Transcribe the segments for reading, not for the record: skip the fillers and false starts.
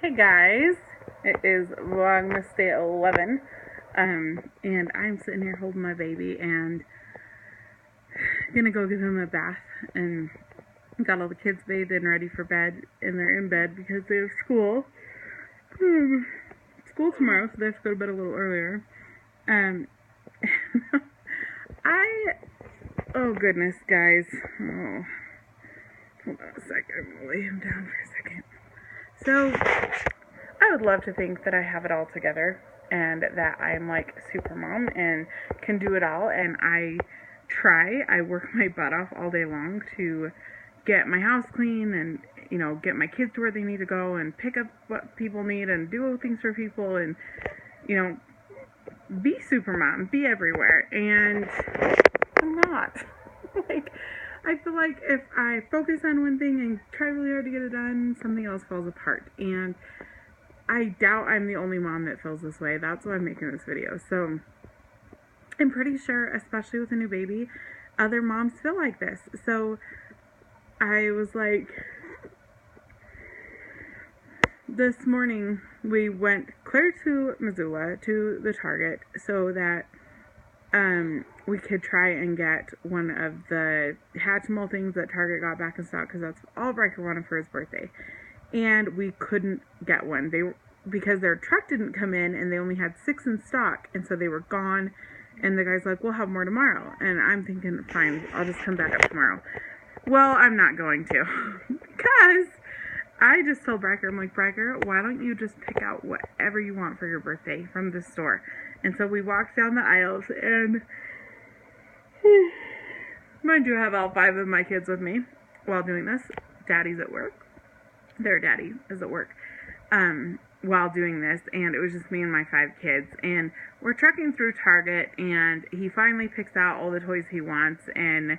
Hey guys, it is Vlogmas day 11, and I'm sitting here holding my baby and gonna go give him a bath, and got all the kids bathed and ready for bed, and they're in bed because they have school. School tomorrow, so they have to go to bed a little earlier. Um, oh goodness, guys. Oh, hold on a second, I'm gonna lay him down for a second. So, I would love to think that I have it all together and that I'm like super mom and can do it all, and I work my butt off all day long to get my house clean and, get my kids to where they need to go and pick up what people need and do things for people and, be super mom, be everywhere, and I'm not. I feel like if I focus on one thing and try really hard to get it done, something else falls apart, and I doubt I'm the only mom that feels this way. That's why I'm making this video. So I'm pretty sure, especially with a new baby, other moms feel like this. So I was like, this morning we went clear to Missoula to the Target so that we could try and get one of the Hatchimal things that Target got back in stock, because that's all Riker wanted for his birthday. And we couldn't get one. Because their truck didn't come in and they only had 6 in stock, and so they were gone. And the guy's like, we'll have more tomorrow. And I'm thinking, fine, I'll just come back up tomorrow. Well, I'm not going to, because I just told Riker, I'm like, Riker, why don't you just pick out whatever you want for your birthday from the store? And so we walked down the aisles, and mind you, I have all 5 of my kids with me while doing this. Daddy's at work. Their daddy is at work while doing this, and it was just me and my 5 kids, and we're trekking through Target, and he finally picks out all the toys he wants and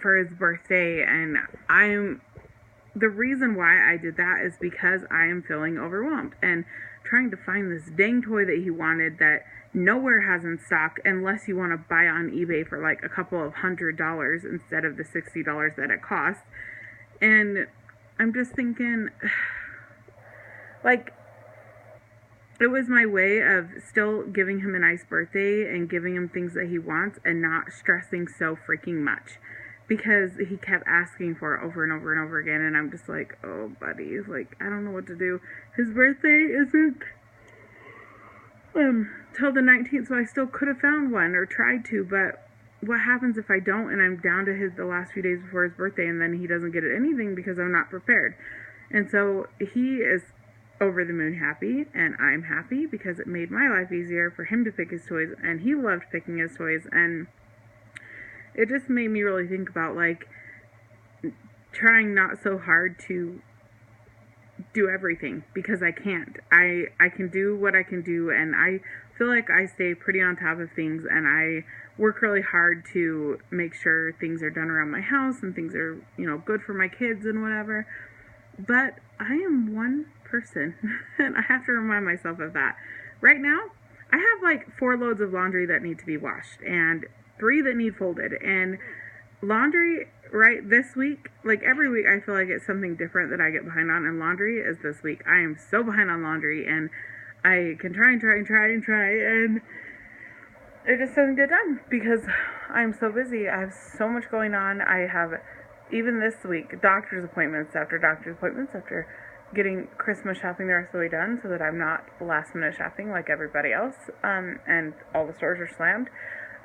for his birthday. And the reason why I did that is because I am feeling overwhelmed and trying to find this dang toy that he wanted that nowhere has in stock, unless you want to buy on eBay for like a couple of $100 instead of the $60 that it costs. And I'm just thinking, like, it was my way of still giving him a nice birthday and giving him things that he wants and not stressing so freaking much, because he kept asking for it over and over and over again, and I'm just like, oh buddy, like, I don't know what to do. His birthday isn't till the 19th, so I still could have found one or tried to, but what happens if I don't and I'm down to the last few days before his birthday, and then he doesn't get anything because I'm not prepared? And so he is over the moon happy, and I'm happy because it made my life easier for him to pick his toys, and he loved picking his toys. And it just made me really think about, like, trying not so hard to do everything, because I can't. I can do what I can do, and I feel like I stay pretty on top of things, and I work really hard to make sure things are done around my house and things are, good for my kids and whatever. But I am one person, and I have to remind myself of that. Right now, I have like 4 loads of laundry that need to be washed and 3 that need folded. And laundry, right, this week, like every week, I feel like it's something different that I get behind on, and laundry is this week. I am so behind on laundry, and I can try, and it just doesn't get done because I'm so busy. I have so much going on. I have, even this week, doctor's appointments after getting Christmas shopping the rest of the way done, so that I'm not last minute shopping like everybody else, and all the stores are slammed.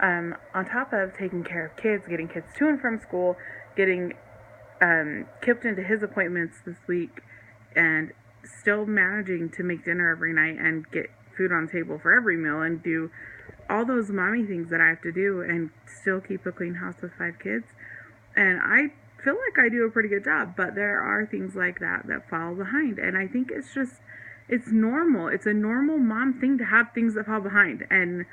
On top of taking care of kids, getting kids to and from school, getting Kipped into his appointments this week, and still managing to make dinner every night and get food on the table for every meal and do all those mommy things that I have to do, and still keep a clean house with 5 kids. And I feel like I do a pretty good job, but there are things like that fall behind, and I think it's normal. It's a normal mom thing to have things that fall behind. And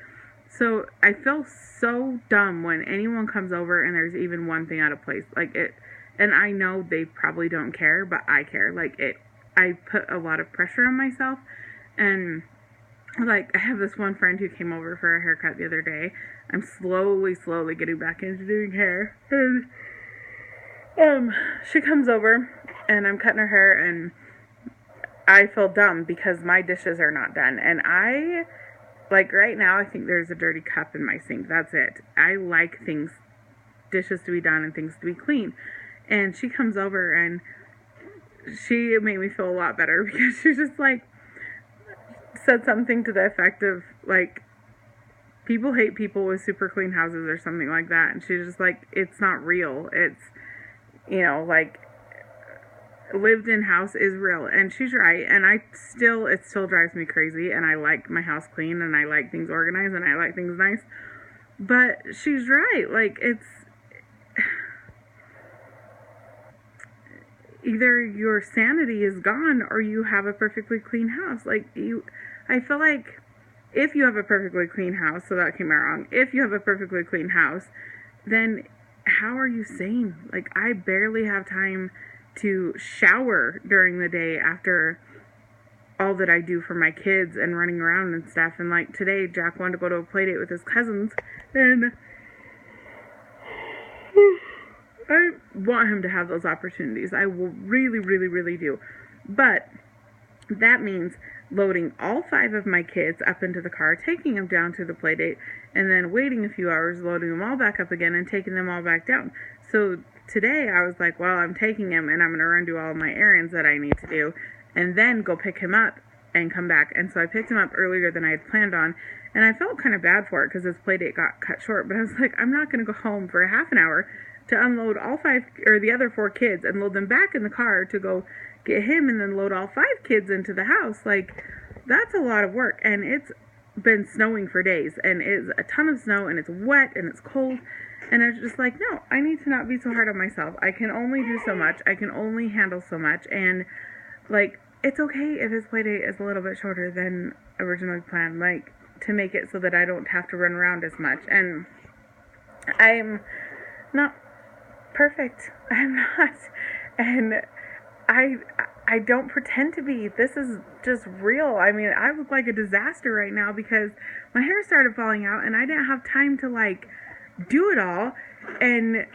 so I feel so dumb when anyone comes over and there's even one thing out of place, like it. And I know they probably don't care, but I care. Like, I put a lot of pressure on myself. And like, I have this one friend who came over for a haircut the other day. I'm slowly getting back into doing hair, and she comes over, and I'm cutting her hair, and I feel dumb because my dishes are not done. And like right now, I think there's a dirty cup in my sink. That's it. I like dishes to be done and things to be clean. And she comes over and she made me feel a lot better because she just like said something to the effect of like, people hate people with super clean houses or something like that. And she's just like, it's not real. It's, like, lived in house is real. And she's right. And it still drives me crazy. And I like my house clean and I like things organized and I like things nice. But she's right. Like, it's either your sanity is gone or you have a perfectly clean house. Like, I feel like if you have a perfectly clean house, so that came out wrong. If you have a perfectly clean house, then how are you sane? Like, I barely have time to shower during the day after all that I do for my kids and running around and stuff. And like today, Jack wanted to go to a play date with his cousins, and I want him to have those opportunities. I will really, really, really do. But that means loading all 5 of my kids up into the car, taking them down to the play date, and then waiting a few hours, loading them all back up again, and taking them all back down. So today I was like, well, I'm taking him, and I'm going to run do all my errands that I need to do, and then go pick him up and come back. And so I picked him up earlier than I had planned on, and I felt kind of bad for it because his play date got cut short. But I was like, I'm not going to go home for half an hour to unload all 5 or the other 4 kids and load them back in the car to go get him and then load all 5 kids into the house. Like, that's a lot of work. And it's been snowing for days, and it's a ton of snow, and it's wet and it's cold. And I was just like, no, I need to not be so hard on myself. I can only do so much. I can only handle so much. And like, it's okay if his play date is a little bit shorter than originally planned, like, to make it so that I don't have to run around as much. And I'm not perfect. I'm not. And I don't pretend to be. This is just real. I mean, I look like a disaster right now because my hair started falling out and I didn't have time to like do it all. And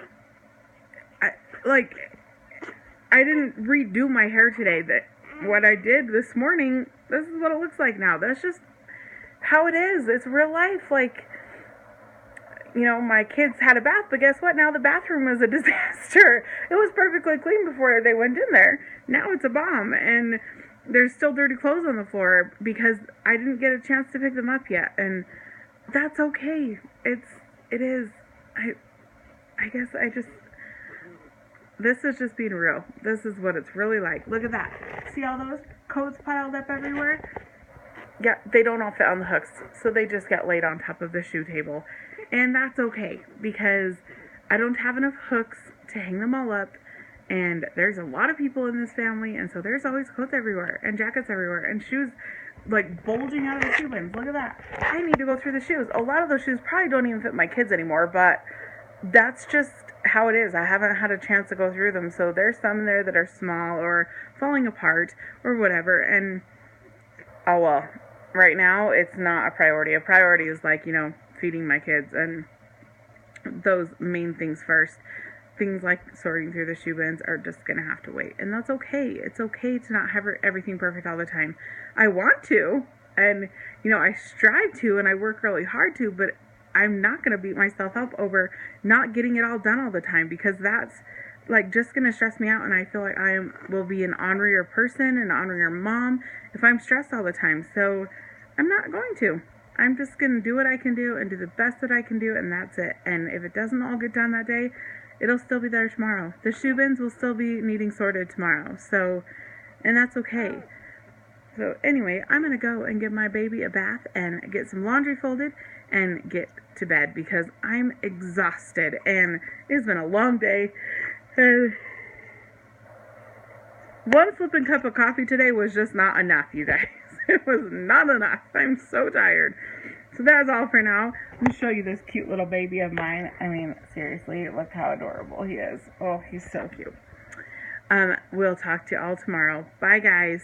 I didn't redo my hair today. What I did this morning, this is what it looks like now. That's just how it is. It's real life. Like, my kids had a bath, but guess what? Now the bathroom is a disaster. It was perfectly clean before they went in there. Now it's a bomb, and there's still dirty clothes on the floor because I didn't get a chance to pick them up yet, and that's okay. It is. I guess this is just being real. This is what it's really like. Look at that. See all those coats piled up everywhere? Yeah, they don't all fit on the hooks, so they just get laid on top of the shoe table. And that's okay, because I don't have enough hooks to hang them all up, and there's a lot of people in this family, and so there's always coats everywhere, and jackets everywhere, and shoes, like, bulging out of the shoe bins. Look at that. I need to go through the shoes. A lot of those shoes probably don't even fit my kids anymore, but that's just how it is. I haven't had a chance to go through them, so there's some there that are small or falling apart or whatever, and oh well. Right now, it's not a priority. A priority is like, feeding my kids and those main things first. Things like sorting through the shoe bins are just going to have to wait. And that's okay. It's okay to not have everything perfect all the time. I want to, and, I strive to, and I work really hard to, but I'm not going to beat myself up over not getting it all done all the time, because that's like just going to stress me out, and I feel like will be an honorier person, an honorier mom if I'm stressed all the time. So I'm not going to. I'm just going to do what I can do and do the best that I can do, and that's it. And if it doesn't all get done that day, it'll still be there tomorrow. The shoe bins will still be needing sorted tomorrow. So, and that's okay. So anyway, I'm going to go and give my baby a bath and get some laundry folded and get to bed because I'm exhausted and it's been a long day. And one flipping cup of coffee today was just not enough, you guys. It was not enough. I'm so tired. So that's all for now. Let me show you this cute little baby of mine. I mean, seriously, look how adorable he is. Oh, he's so cute. We'll talk to you all tomorrow. Bye, guys.